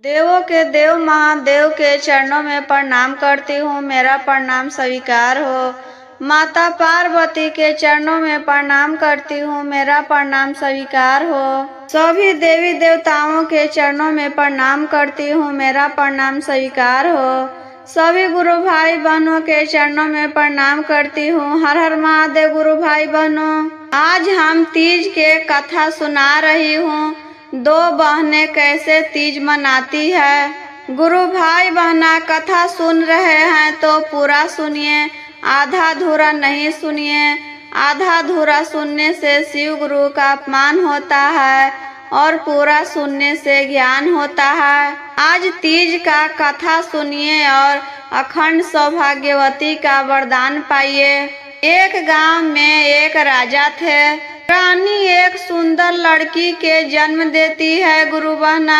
देवों के देव महादेव के चरणों में प्रणाम करती हूँ, मेरा प्रणाम स्वीकार हो। माता पार्वती के चरणों में प्रणाम करती हूँ, मेरा प्रणाम स्वीकार हो। सभी देवी देवताओं के चरणों में प्रणाम करती हूँ, मेरा प्रणाम स्वीकार हो। सभी गुरु भाई बहनों के चरणों में प्रणाम करती हूँ। हर हर महादेव गुरु भाई बहनों। आज हम तीज के कथा सुना रही हूँ। दो बहनें कैसे तीज मनाती है। गुरु भाई बहना कथा सुन रहे हैं तो पूरा सुनिए, आधा अधूरा नहीं सुनिए। आधा अधूरा सुनने से शिव गुरु का अपमान होता है और पूरा सुनने से ज्ञान होता है। आज तीज का कथा सुनिए और अखंड सौभाग्यवती का वरदान पाइए। एक गांव में एक राजा थे। रानी एक सुंदर लड़की के जन्म देती है। गुरु बहना,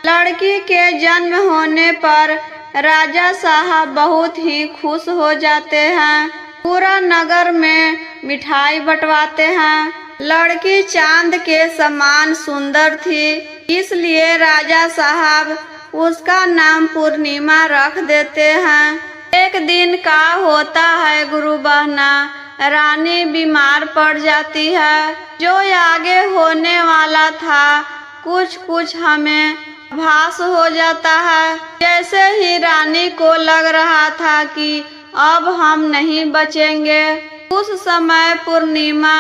लड़की के जन्म होने पर राजा साहब बहुत ही खुश हो जाते हैं। पूरा नगर में मिठाई बंटवाते हैं। लड़की चांद के समान सुंदर थी, इसलिए राजा साहब उसका नाम पूर्णिमा रख देते हैं। एक दिन का होता है गुरु बहना, रानी बीमार पड़ जाती है। जो आगे होने वाला था कुछ कुछ हमें आभास हो जाता है। जैसे ही रानी को लग रहा था कि अब हम नहीं बचेंगे, उस समय पूर्णिमा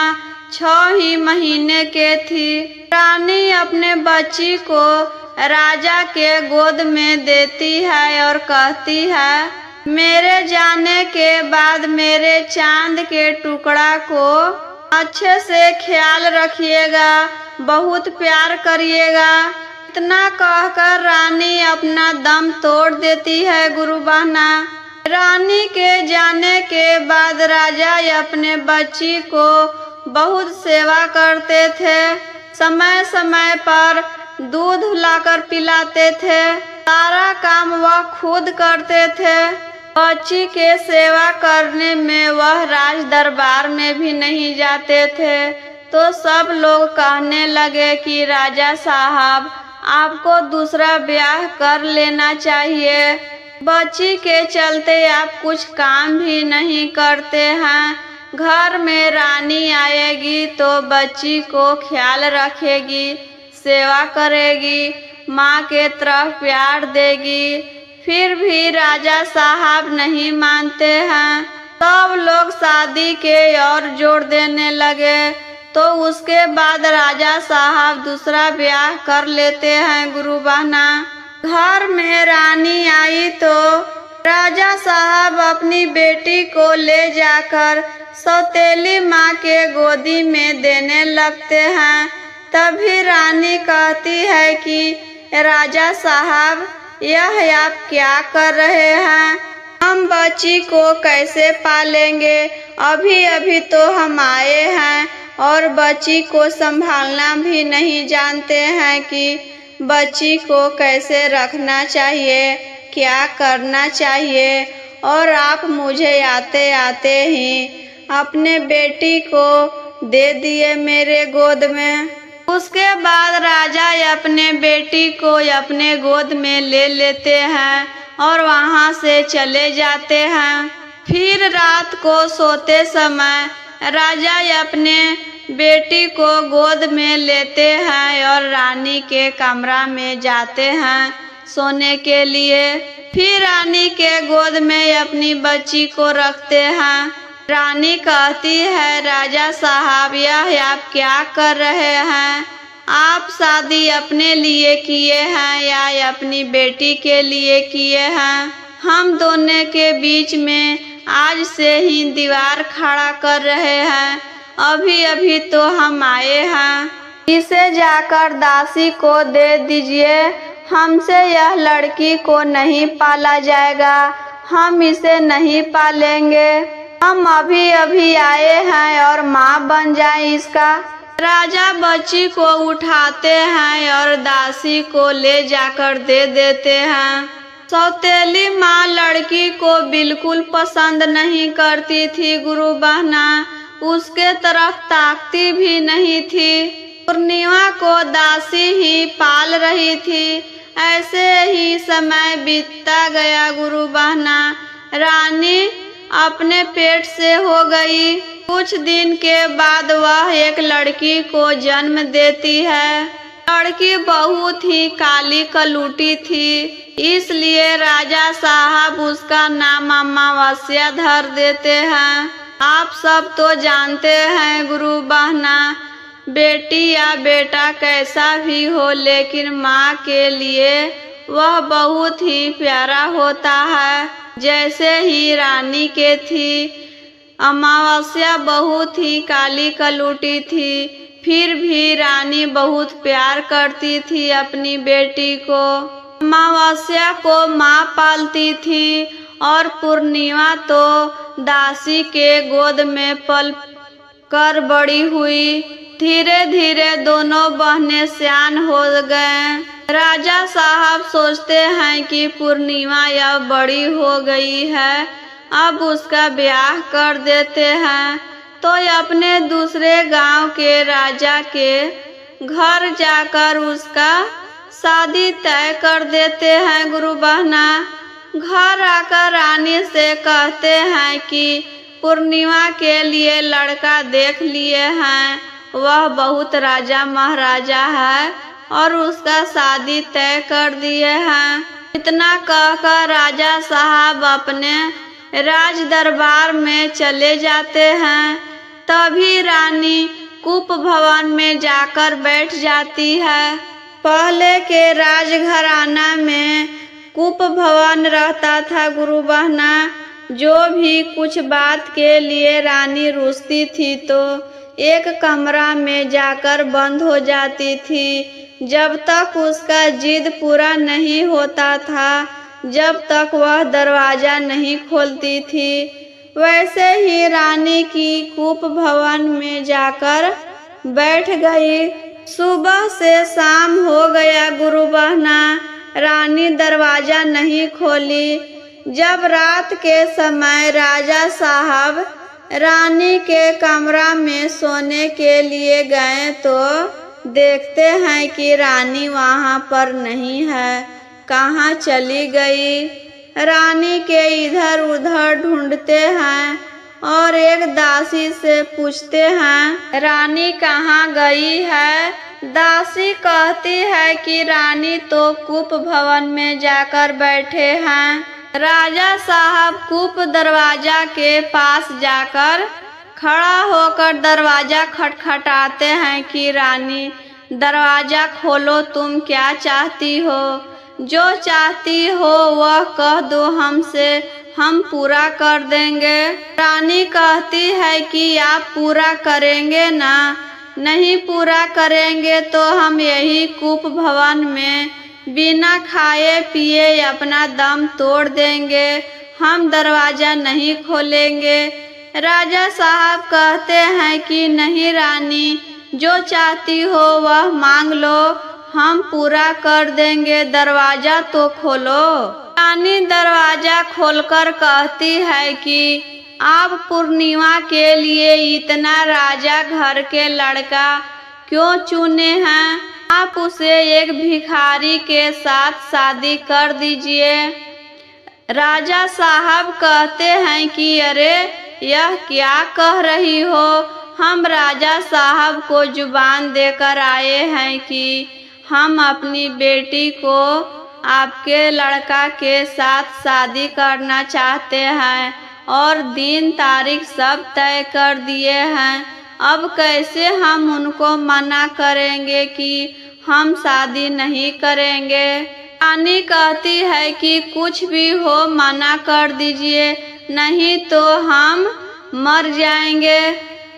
6 ही महीने के थी। रानी अपने बच्ची को राजा के गोद में देती है और कहती है, मेरे जाने के बाद मेरे चांद के टुकड़ा को अच्छे से ख्याल रखिएगा, बहुत प्यार करिएगा। इतना कहकर रानी अपना दम तोड़ देती है। गुरु बहना, रानी के जाने के बाद राजा अपने बच्ची को बहुत सेवा करते थे। समय समय पर दूध लाकर पिलाते थे। सारा काम वह खुद करते थे। बच्ची के सेवा करने में वह राज दरबार में भी नहीं जाते थे। तो सब लोग कहने लगे कि राजा साहब, आपको दूसरा ब्याह कर लेना चाहिए। बच्ची के चलते आप कुछ काम भी नहीं करते हैं। घर में रानी आएगी तो बच्ची को ख्याल रखेगी, सेवा करेगी, माँ के तरफ प्यार देगी। फिर भी राजा साहब नहीं मानते हैं। सब लोग शादी के और जोर देने लगे। तो उसके बाद राजा साहब दूसरा ब्याह कर लेते हैं। गुरु बहना, घर में रानी आई तो राजा साहब अपनी बेटी को ले जाकर सौतेली माँ के गोदी में देने लगते हैं। तभी रानी कहती है कि राजा साहब, यह आप क्या कर रहे हैं? हम बच्ची को कैसे पालेंगे? अभी अभी तो हम आए हैं और बच्ची को संभालना भी नहीं जानते हैं कि बच्ची को कैसे रखना चाहिए, क्या करना चाहिए। और आप मुझे आते आते ही अपने बेटी को दे दिए मेरे गोद में। उसके बाद राजा अपने बेटी को अपने गोद में ले लेते हैं और वहां से चले जाते हैं। फिर रात को सोते समय राजा अपने बेटी को गोद में लेते हैं और रानी के कमरा में जाते हैं सोने के लिए। फिर रानी के गोद में अपनी बच्ची को रखते हैं। रानी कहती है, राजा साहब, यह आप क्या कर रहे हैं? आप शादी अपने लिए किए हैं या अपनी बेटी के लिए किए हैं? हम दोनों के बीच में आज से ही दीवार खड़ा कर रहे हैं। अभी अभी तो हम आए हैं। इसे जाकर दासी को दे दीजिए। हमसे यह लड़की को नहीं पाला जाएगा। हम इसे नहीं पालेंगे। हम अभी अभी आए हैं और माँ बन जाए इसका। राजा बच्ची को उठाते हैं और दासी को ले जाकर दे देते हैं। सौतेली माँ लड़की को बिल्कुल पसंद नहीं करती थी। गुरु बहना, उसके तरफ ताकती भी नहीं थी। पूर्णिमा को दासी ही पाल रही थी। ऐसे ही समय बीतता गया गुरु बहना। रानी अपने पेट से हो गई। कुछ दिन के बाद वह एक लड़की को जन्म देती है। लड़की बहुत ही काली कलूटी थी, इसलिए राजा साहब उसका नाम अमावस्या धर देते हैं। आप सब तो जानते हैं गुरु बहना, बेटी या बेटा कैसा भी हो, लेकिन माँ के लिए वह बहुत ही प्यारा होता है। जैसे ही रानी के थी, अमावस्या बहुत ही काली कलूटी थी, फिर भी रानी बहुत प्यार करती थी अपनी बेटी को। अमावस्या को माँ पालती थी और पूर्णिमा तो दासी के गोद में पल कर बड़ी हुई। धीरे धीरे दोनों बहनें सियान हो गए। राजा साहब सोचते हैं कि पूर्णिमा अब बड़ी हो गई है, अब उसका ब्याह कर देते हैं। तो अपने दूसरे गांव के राजा के घर जाकर उसका शादी तय कर देते हैं गुरु बहना। घर आकर रानी से कहते हैं कि पूर्णिमा के लिए लड़का देख लिए हैं, वह बहुत राजा महाराजा है और उसका शादी तय कर दिए हैं। इतना कहकर राजा साहब अपने राज दरबार में चले जाते हैं। तभी रानी कूप भवन में जाकर बैठ जाती है। पहले के राजघराना में कूप भवन रहता था गुरु बहना। जो भी कुछ बात के लिए रानी रूठती थी तो एक कमरा में जाकर बंद हो जाती थी। जब तक उसका जिद पूरा नहीं होता था, जब तक वह दरवाजा नहीं खोलती थी। वैसे ही रानी की कूप भवन में जाकर बैठ गई। सुबह से शाम हो गया गुरु बहना, रानी दरवाजा नहीं खोली। जब रात के समय राजा साहब रानी के कमरा में सोने के लिए गए तो देखते हैं कि रानी वहाँ पर नहीं है, कहाँ चली गई। रानी के इधर उधर ढूंढते हैं और एक दासी से पूछते हैं रानी कहाँ गई है। दासी कहती है कि रानी तो कूप भवन में जाकर बैठे हैं। राजा साहब कूप दरवाजा के पास जाकर खड़ा होकर दरवाजा खटखटाते हैं कि रानी दरवाजा खोलो, तुम क्या चाहती हो? जो चाहती हो वह कह दो हमसे, हम पूरा कर देंगे। रानी कहती है कि आप पूरा करेंगे ना? नहीं पूरा करेंगे तो हम यही कूप भवन में बिना खाए पिए अपना दम तोड़ देंगे, हम दरवाजा नहीं खोलेंगे। राजा साहब कहते हैं कि नहीं रानी, जो चाहती हो वह मांग लो, हम पूरा कर देंगे, दरवाजा तो खोलो। रानी दरवाजा खोलकर कहती है कि आप पूर्णिमा के लिए इतना राजा घर के लड़का क्यों चुने हैं? आप उसे एक भिखारी के साथ शादी कर दीजिए। राजा साहब कहते हैं कि अरे यह क्या कह रही हो? हम राजा साहब को जुबान देकर आए हैं कि हम अपनी बेटी को आपके लड़का के साथ शादी करना चाहते हैं और दिन तारीख सब तय कर दिए हैं। अब कैसे हम उनको मना करेंगे कि हम शादी नहीं करेंगे? रानी कहती है कि कुछ भी हो मना कर दीजिए, नहीं तो हम मर जाएंगे।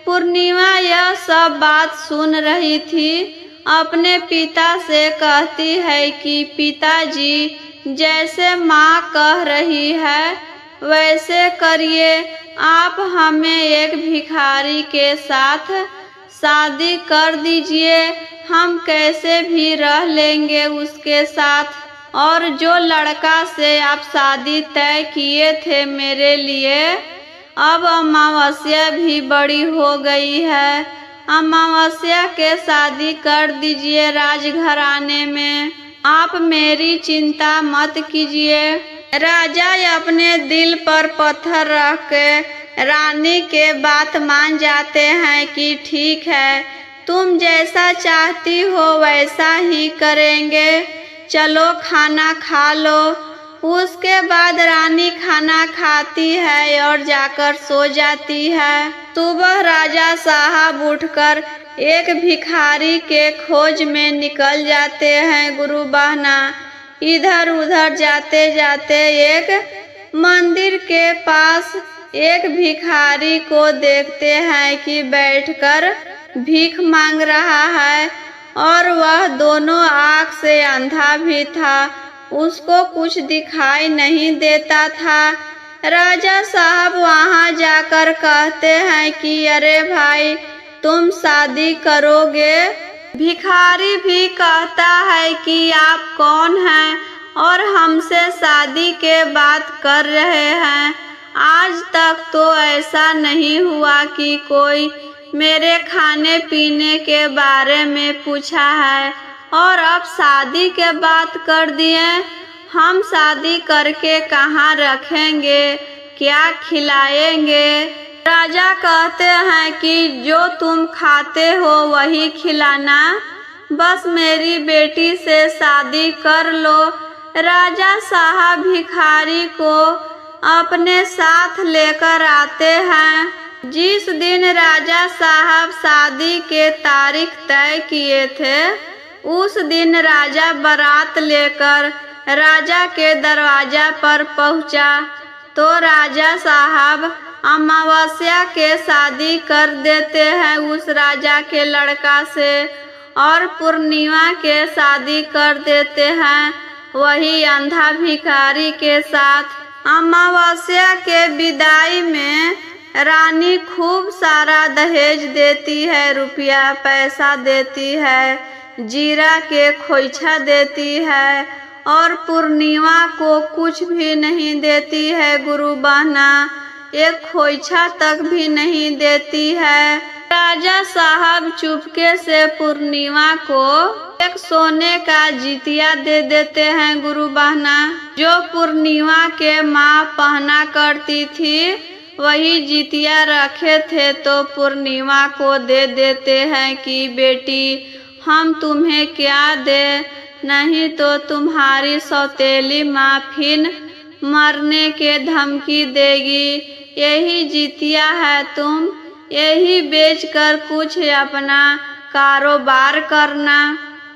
पूर्णिमा यह सब बात सुन रही थी। अपने पिता से कहती है कि पिताजी, जैसे माँ कह रही है वैसे करिए, आप हमें एक भिखारी के साथ शादी कर दीजिए, हम कैसे भी रह लेंगे उसके साथ। और जो लड़का से आप शादी तय किए थे मेरे लिए, अब अमावस्या भी बड़ी हो गई है, अमावस्या के शादी कर दीजिए राजघराने में। आप मेरी चिंता मत कीजिए। राजा अपने दिल पर पत्थर रख के रानी के बात मान जाते हैं कि ठीक है, तुम जैसा चाहती हो वैसा ही करेंगे, चलो खाना खा लो। उसके बाद रानी खाना खाती है और जाकर सो जाती है। सुबह राजा साहब उठकर एक भिखारी के खोज में निकल जाते हैं। गुरु बहना इधर उधर जाते जाते एक मंदिर के पास एक भिखारी को देखते हैं कि बैठकर भीख मांग रहा है और वह दोनों आँख से अंधा भी था, उसको कुछ दिखाई नहीं देता था। राजा साहब वहां जाकर कहते हैं कि अरे भाई, तुम शादी करोगे? भिखारी भी कहता है कि आप कौन हैं और हमसे शादी के बात कर रहे हैं? आज तक तो ऐसा नहीं हुआ कि कोई मेरे खाने पीने के बारे में पूछा है और अब शादी के बात कर दिए। हम शादी करके कहाँ रखेंगे, क्या खिलाएंगे? राजा कहते हैं कि जो तुम खाते हो वही खिलाना, बस मेरी बेटी से शादी कर लो। राजा साहब भिखारी को अपने साथ लेकर आते हैं। जिस दिन राजा साहब शादी के तारीख तय किए थे, उस दिन राजा बारात लेकर राजा के दरवाजा पर पहुंचा तो राजा साहब अमावस्या के शादी कर देते हैं उस राजा के लड़का से और पूर्णिमा के शादी कर देते हैं वही अंधा भिखारी के साथ। अमावस्या के विदाई में रानी खूब सारा दहेज देती है, रुपया पैसा देती है, जीरा के खोइछा देती है और पूर्णिमा को कुछ भी नहीं देती है। गुरु बहना एक खोइछा तक भी नहीं देती है। राजा साहब चुपके से पूर्णिमा को एक सोने का जितिया दे देते हैं। गुरु बहना जो पूर्णिमा के माँ पहना करती थी वही जितिया रखे थे तो पूर्णिमा को दे देते हैं कि बेटी हम तुम्हें क्या दे, नहीं तो तुम्हारी सौतेली माँ फिर मरने के धमकी देगी। यही जितिया है, तुम यही बेचकर कुछ अपना कारोबार करना।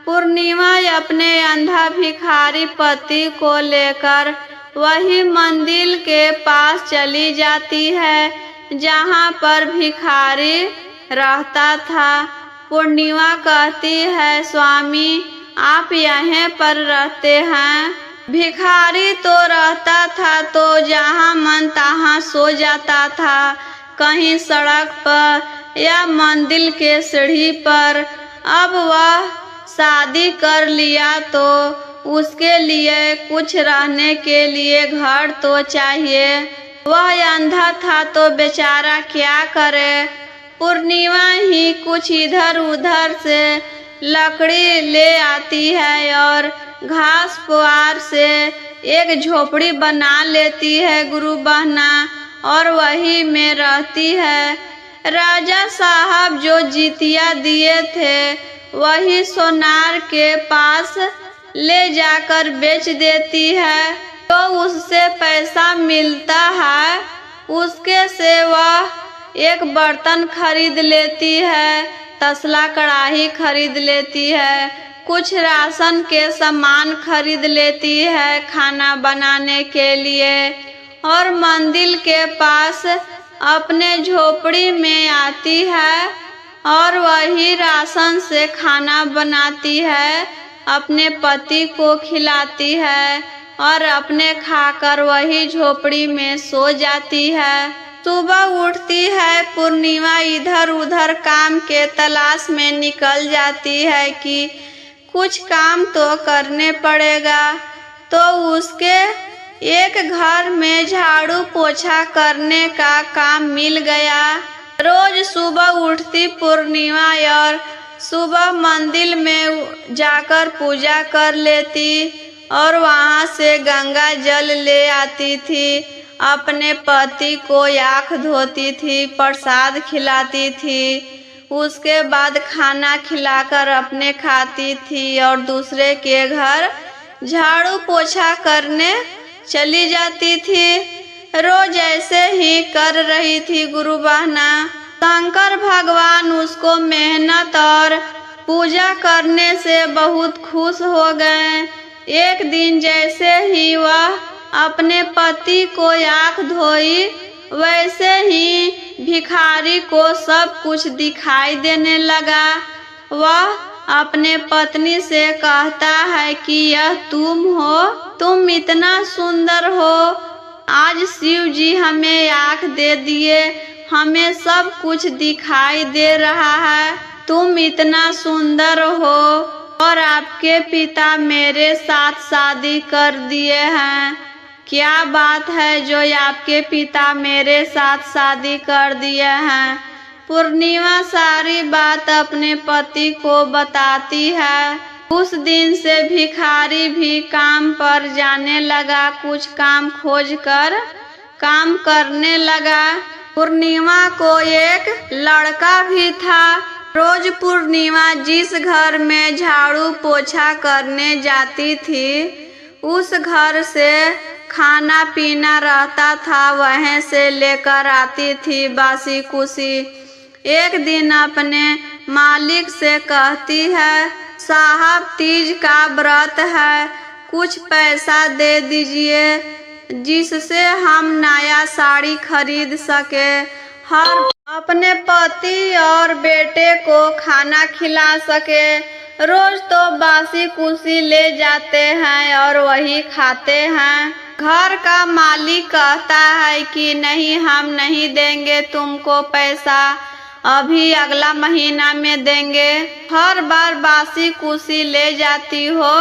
पूर्णिमा अपने अंधा भिखारी पति को लेकर वही मंदिर के पास चली जाती है जहाँ पर भिखारी रहता था। पूर्णिमा कहती है, स्वामी आप यहाँ पर रहते हैं? भिखारी तो रहता था तो जहाँ मन तहाँ सो जाता था, कहीं सड़क पर या मंदिर के सीढ़ी पर। अब वह शादी कर लिया तो उसके लिए कुछ रहने के लिए घर तो चाहिए। वह अंधा था तो बेचारा क्या करे। पूर्णिमा ही कुछ इधर उधर से लकड़ी ले आती है और घास पुआर से एक झोपड़ी बना लेती है गुरु बहना और वही में रहती है। राजा साहब जो जितिया दिए थे वही सोनार के पास ले जाकर बेच देती है तो उससे पैसा मिलता है, उसके से वह एक बर्तन खरीद लेती है, तसला कढ़ाई खरीद लेती है, कुछ राशन के सामान खरीद लेती है खाना बनाने के लिए और मंदिर के पास अपने झोपड़ी में आती है और वही राशन से खाना बनाती है, अपने पति को खिलाती है और अपने खाकर वही झोपड़ी में सो जाती है। सुबह उठती है पूर्णिमा, इधर उधर काम के तलाश में निकल जाती है कि कुछ काम तो करने पड़ेगा। तो उसके एक घर में झाड़ू पोछा करने का काम मिल गया। रोज सुबह उठती पूर्णिमा और सुबह मंदिर में जाकर पूजा कर लेती और वहाँ से गंगा जल ले आती थी। अपने पति को आँख धोती थी, प्रसाद खिलाती थी। उसके बाद खाना खिलाकर अपने खाती थी और दूसरे के घर झाड़ू पोछा करने चली जाती थी। रोज ऐसे ही कर रही थी गुरु बहना। शंकर भगवान उसको मेहनत और पूजा करने से बहुत खुश हो गए। एक दिन जैसे ही वह अपने पति को आँख धोई, वैसे ही भिखारी को सब कुछ दिखाई देने लगा। वह अपने पत्नी से कहता है कि यह तुम हो, तुम इतना सुंदर हो। आज शिव जी हमें आँख दे दिए, हमें सब कुछ दिखाई दे रहा है। तुम इतना सुंदर हो और आपके पिता मेरे साथ शादी कर दिए हैं। क्या बात है जो आपके पिता मेरे साथ शादी कर दिए हैं। पूर्णिमा सारी बात अपने पति को बताती है। उस दिन से भिखारी भी काम पर जाने लगा, कुछ काम खोज कर काम करने लगा। पूर्णिमा को एक लड़का भी था। रोज पूर्णिमा जिस घर में झाड़ू पोछा करने जाती थी, उस घर से खाना पीना रहता था, वहीं से लेकर आती थी बासी कुसी। एक दिन अपने मालिक से कहती है, साहब तीज का व्रत है, कुछ पैसा दे दीजिए जिससे हम नया साड़ी खरीद सके, हर अपने पति और बेटे को खाना खिला सके। रोज तो बासी कुसी ले जाते हैं और वही खाते हैं। घर का मालिक कहता है कि नहीं, हम नहीं देंगे तुमको पैसा, अभी अगला महीना में देंगे। हर बार बासी कुसी ले जाती हो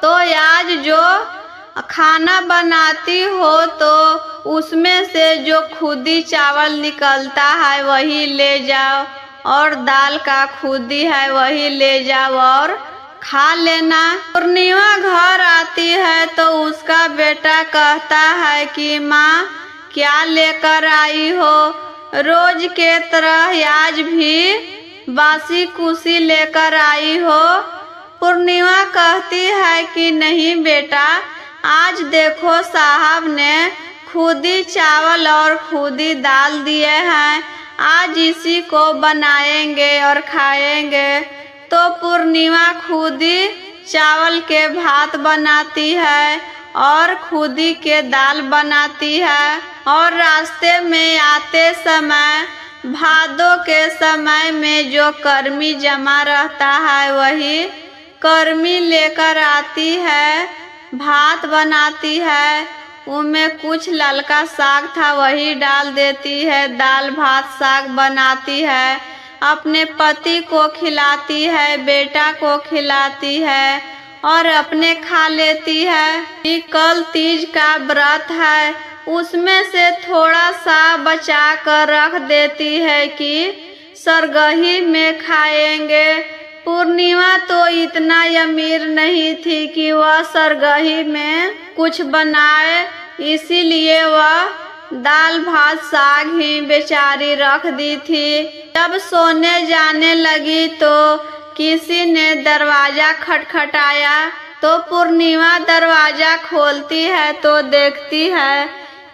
तो आज जो खाना बनाती हो तो उसमें से जो खुदी चावल निकलता है वही ले जाओ, और दाल का खुदी है वही ले जाओ और खा लेना। पूर्णिमा घर आती है तो उसका बेटा कहता है कि माँ क्या लेकर आई हो, रोज के तरह आज भी बासी कुसी लेकर आई हो। पूर्णिमा कहती है कि नहीं बेटा, आज देखो साहब ने खुदी चावल और खुदी दाल दिए हैं, आज इसी को बनाएंगे और खाएंगे। तो पूर्णिमा खुदी चावल के भात बनाती है और खुदी के दाल बनाती है, और रास्ते में आते समय भादों के समय में जो कर्मी जमा रहता है वही कर्मी लेकर आती है, भात बनाती है। उनमें कुछ ललका साग था वही डाल देती है, दाल भात साग बनाती है, अपने पति को खिलाती है, बेटा को खिलाती है और अपने खा लेती है। कि कल तीज का व्रत है, उसमें से थोड़ा सा बचा कर रख देती है कि सरगही में खाएंगे। पूर्णिमा तो इतना अमीर नहीं थी कि वह सरगही में कुछ बनाए, इसीलिए वह दाल भात साग ही बेचारी रख दी थी। जब सोने जाने लगी तो किसी ने दरवाजा खटखटाया, तो पूर्णिमा दरवाजा खोलती है तो देखती है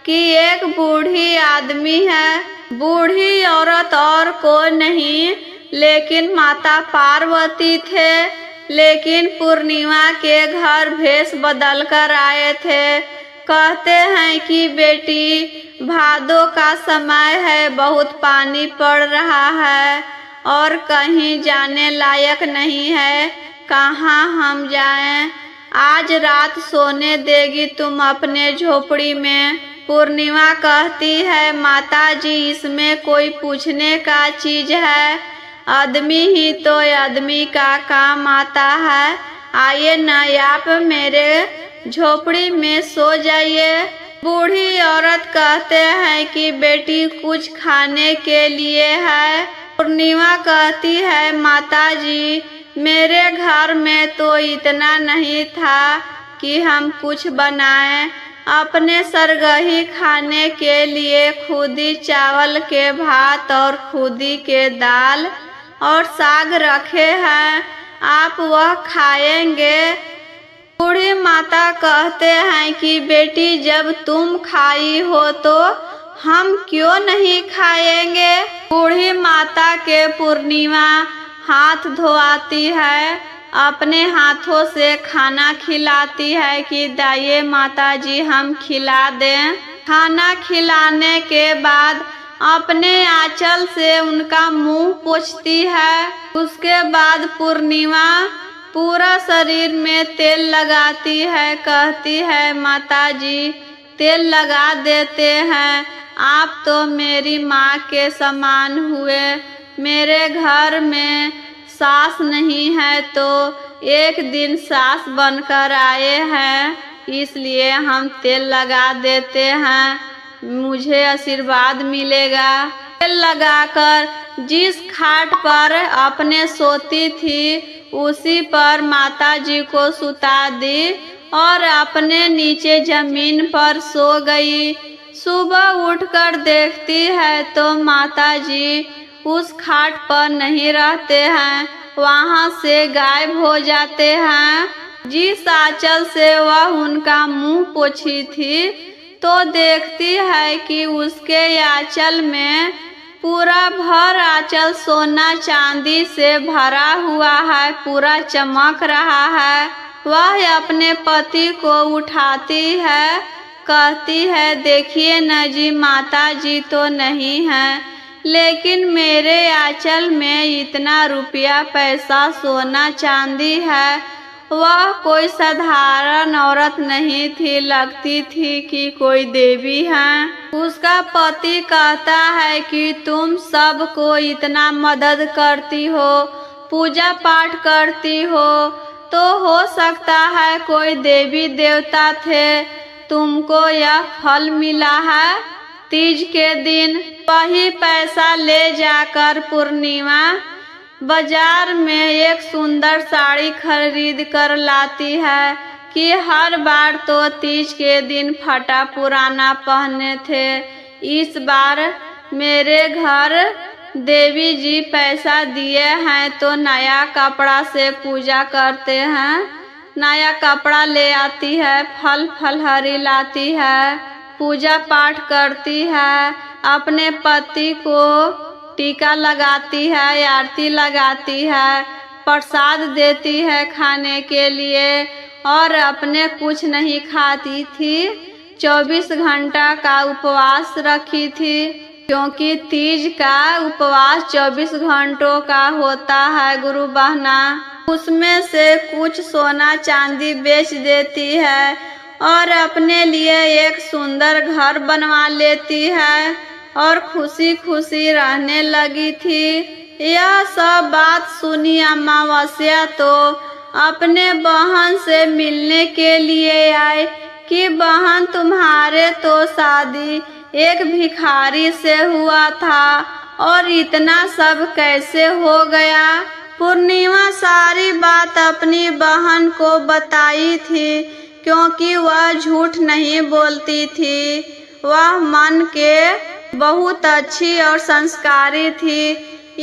कि एक बूढ़ी आदमी है। बूढ़ी औरत और को नहीं लेकिन माता पार्वती थे, लेकिन पूर्णिमा के घर भेष बदल कर आए थे। कहते हैं कि बेटी भादों का समय है, बहुत पानी पड़ रहा है और कहीं जाने लायक नहीं है, कहाँ हम जाएं। आज रात सोने देगी तुम अपने झोपड़ी में। पूर्णिमा कहती है, माता जी इसमें कोई पूछने का चीज है, आदमी ही तो आदमी का काम आता है। आइए न आप मेरे झोपड़ी में सो जाइए। बूढ़ी औरत कहते हैं कि बेटी कुछ खाने के लिए है पूर्णिमा कहती है, माता जी मेरे घर में तो इतना नहीं था कि हम कुछ बनाएं। अपने सरगही खाने के लिए खुद ही चावल के भात और खुद ही के दाल और साग रखे हैं, आप वह खाएंगे? बूढ़ी माता कहते हैं कि बेटी जब तुम खाई हो तो हम क्यों नहीं खाएंगे। बूढ़ी माता के पूर्णिमा हाथ धोआती है, अपने हाथों से खाना खिलाती है कि दाइए माता जी हम खिला दें। खाना खिलाने के बाद अपने आंचल से उनका मुंह पोंछती है। उसके बाद पूर्णिमा पूरा शरीर में तेल लगाती है, कहती है माता जी तेल लगा देते हैं, आप तो मेरी माँ के समान हुए। मेरे घर में सास नहीं है तो एक दिन सास बनकर आए हैं, इसलिए हम तेल लगा देते हैं, मुझे आशीर्वाद मिलेगा। तेल लगाकर जिस खाट पर अपने सोती थी उसी पर माता जी को सुता दी और अपने नीचे जमीन पर सो गई। सुबह उठकर देखती है तो माता जी उस खाट पर नहीं रहते हैं, वहां से गायब हो जाते हैं। जिस आंचल से वह उनका मुंह पोंछी थी तो देखती है कि उसके आंचल में पूरा भर आंचल सोना चांदी से भरा हुआ है, पूरा चमक रहा है। वह अपने पति को उठाती है, कहती है देखिए न जी माता जी तो नहीं है, लेकिन मेरे आंचल में इतना रुपया पैसा सोना चांदी है। वह कोई साधारण औरत नहीं थी, लगती थी कि कोई देवी है। उसका पति कहता है कि तुम सबको इतना मदद करती हो, पूजा पाठ करती हो, तो हो सकता है कोई देवी देवता थे, तुमको यह फल मिला है। तीज के दिन वही पैसा ले जाकर पूर्णिमा बाजार में एक सुंदर साड़ी खरीद कर लाती है कि हर बार तो तीज के दिन फटा पुराना पहने थे, इस बार मेरे घर देवी जी पैसा दिए हैं तो नया कपड़ा से पूजा करते हैं। नया कपड़ा ले आती है, फल फलहरी लाती है, पूजा पाठ करती है, अपने पति को टीका लगाती है, आरती लगाती है, प्रसाद देती है खाने के लिए और अपने कुछ नहीं खाती थी। 24 घंटा का उपवास रखी थी, क्योंकि तीज का उपवास 24 घंटों का होता है गुरु बहना। उसमें से कुछ सोना चांदी बेच देती है और अपने लिए एक सुंदर घर बनवा लेती है और खुशी खुशी रहने लगी थी। यह सब बात सुनी अमावस्या तो अपने बहन से मिलने के लिए आए कि बहन तुम्हारे तो शादी एक भिखारी से हुआ था और इतना सब कैसे हो गया। पूर्णिमा सारी बात अपनी बहन को बताई थी, क्योंकि वह झूठ नहीं बोलती थी, वह मन के बहुत अच्छी और संस्कारी थी,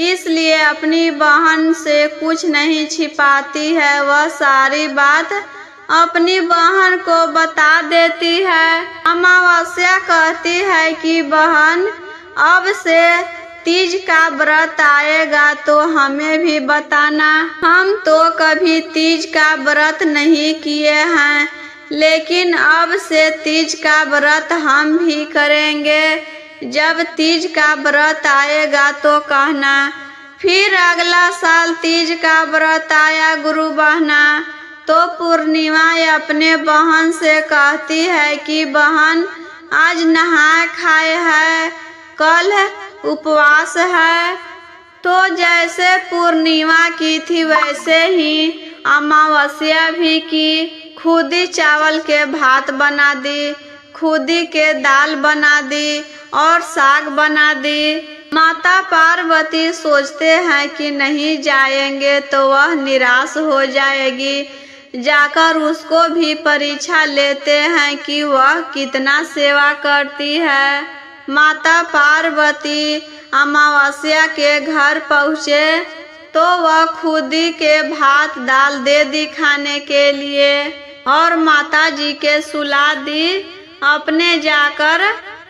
इसलिए अपनी बहन से कुछ नहीं छिपाती है। वह सारी बात अपनी बहन को बता देती है। अमावस्या कहती है कि बहन अब से तीज का व्रत आएगा तो हमें भी बताना, हम तो कभी तीज का व्रत नहीं किए हैं, लेकिन अब से तीज का व्रत हम भी करेंगे। जब तीज का व्रत आएगा तो कहना। फिर अगला साल तीज का व्रत आया गुरु बहना, तो पूर्णिमा अपने बहन से कहती है कि बहन आज नहाए खाए है, कल उपवास है। तो जैसे पूर्णिमा की थी वैसे ही अमावस्या भी की, खुद ही चावल के भात बना दी, खुद ही के दाल बना दी और साग बना दी। माता पार्वती सोचते हैं कि नहीं जाएंगे तो वह निराश हो जाएगी। जाकर उसको भी परीक्षा लेते हैं कि वह कितना सेवा करती है। माता पार्वती अमावस्या के घर पहुँचे तो वह खुदी के भात दाल दे दी खाने के लिए और माता जी के सुला दी। अपने जाकर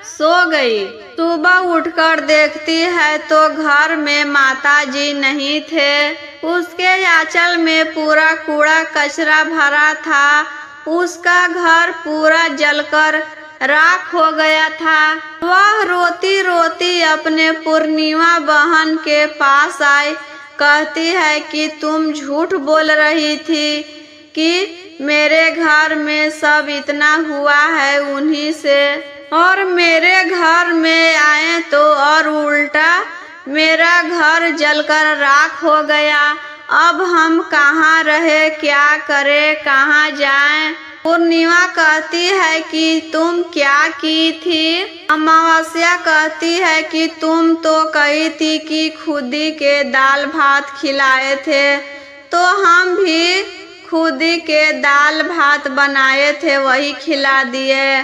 सो गई। सुबह उठकर देखती है तो घर में माता जी नहीं थे। उसके आंचल में पूरा कूड़ा कचरा भरा था। उसका घर पूरा जलकर राख हो गया था। वह रोती रोती अपने पूर्णिमा बहन के पास आई। कहती है कि तुम झूठ बोल रही थी कि मेरे घर में सब इतना हुआ है उन्हीं से, और मेरे घर में आए तो और उल्टा मेरा घर जलकर राख हो गया। अब हम कहाँ रहे, क्या करें, कहाँ जाएं? पूर्णिमा कहती है कि तुम क्या की थी? अमावस्या कहती है कि तुम तो कही थी कि खुदी के दाल भात खिलाए थे, तो हम भी खुदी के दाल भात बनाए थे वही खिला दिए।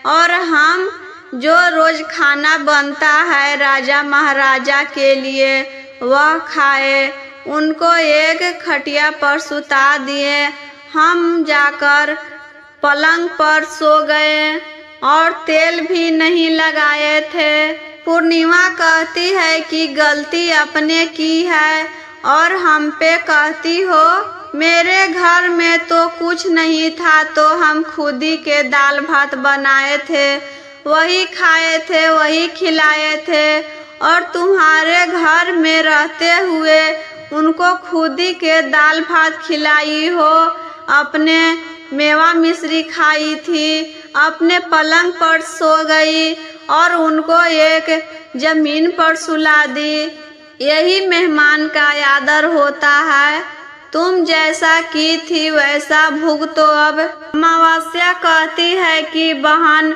और हम जो रोज खाना बनता है राजा महाराजा के लिए वह खाए। उनको एक खटिया पर सुता दिए। हम जाकर पलंग पर सो गए और तेल भी नहीं लगाए थे। पूर्णिमा कहती है कि गलती अपने की है और हम पे कहती हो मेरे घर में तो कुछ नहीं था, तो हम खुदी के दाल भात बनाए थे वही खाए थे वही खिलाए थे, और तुम्हारे घर में रहते हुए उनको खुदी के दाल भात खिलाई हो। अपने मेवा मिश्री खाई थी, अपने पलंग पर सो गई और उनको एक जमीन पर सुला दी। यही मेहमान का आदर होता है। तुम जैसा की थी वैसा भुगतो अब। अमावस्या कहती है कि बहन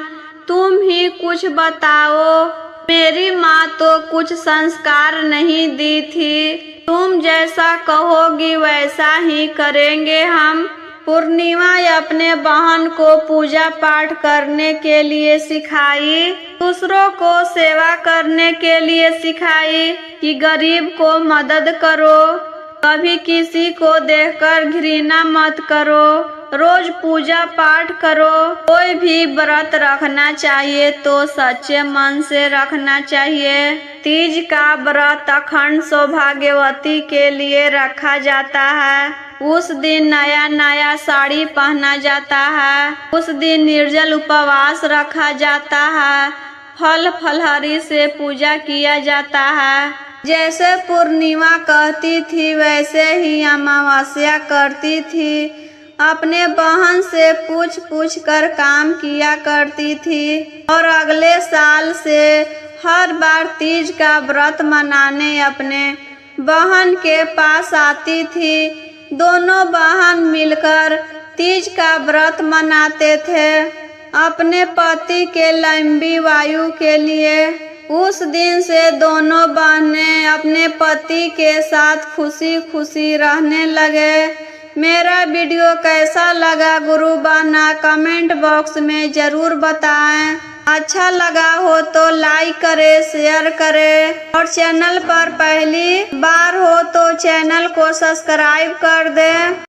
तुम ही कुछ बताओ, मेरी माँ तो कुछ संस्कार नहीं दी थी। तुम जैसा कहोगी वैसा ही करेंगे हम। पूर्णिमा अपने बहन को पूजा पाठ करने के लिए सिखाई, दूसरों को सेवा करने के लिए सिखाई कि गरीब को मदद करो, कभी किसी को देखकर घृणा मत करो, रोज पूजा पाठ करो। कोई भी व्रत रखना चाहिए तो सच्चे मन से रखना चाहिए। तीज का व्रत अखंड सौभाग्यवती के लिए रखा जाता है। उस दिन नया नया साड़ी पहना जाता है। उस दिन निर्जल उपवास रखा जाता है। फल फलहरी से पूजा किया जाता है। जैसे पूर्णिमा कहती थी वैसे ही अमावस्या करती थी। अपने बहन से पूछ पूछ कर काम किया करती थी और अगले साल से हर बार तीज का व्रत मनाने अपने बहन के पास आती थी। दोनों बहन मिलकर तीज का व्रत मनाते थे अपने पति के लंबी आयु के लिए। उस दिन से दोनों बहनें अपने पति के साथ खुशी खुशी रहने लगे। मेरा वीडियो कैसा लगा गुरु बहना कमेंट बॉक्स में जरूर बताएं। अच्छा लगा हो तो लाइक करें, शेयर करें और चैनल पर पहली बार हो तो चैनल को सब्सक्राइब कर दें।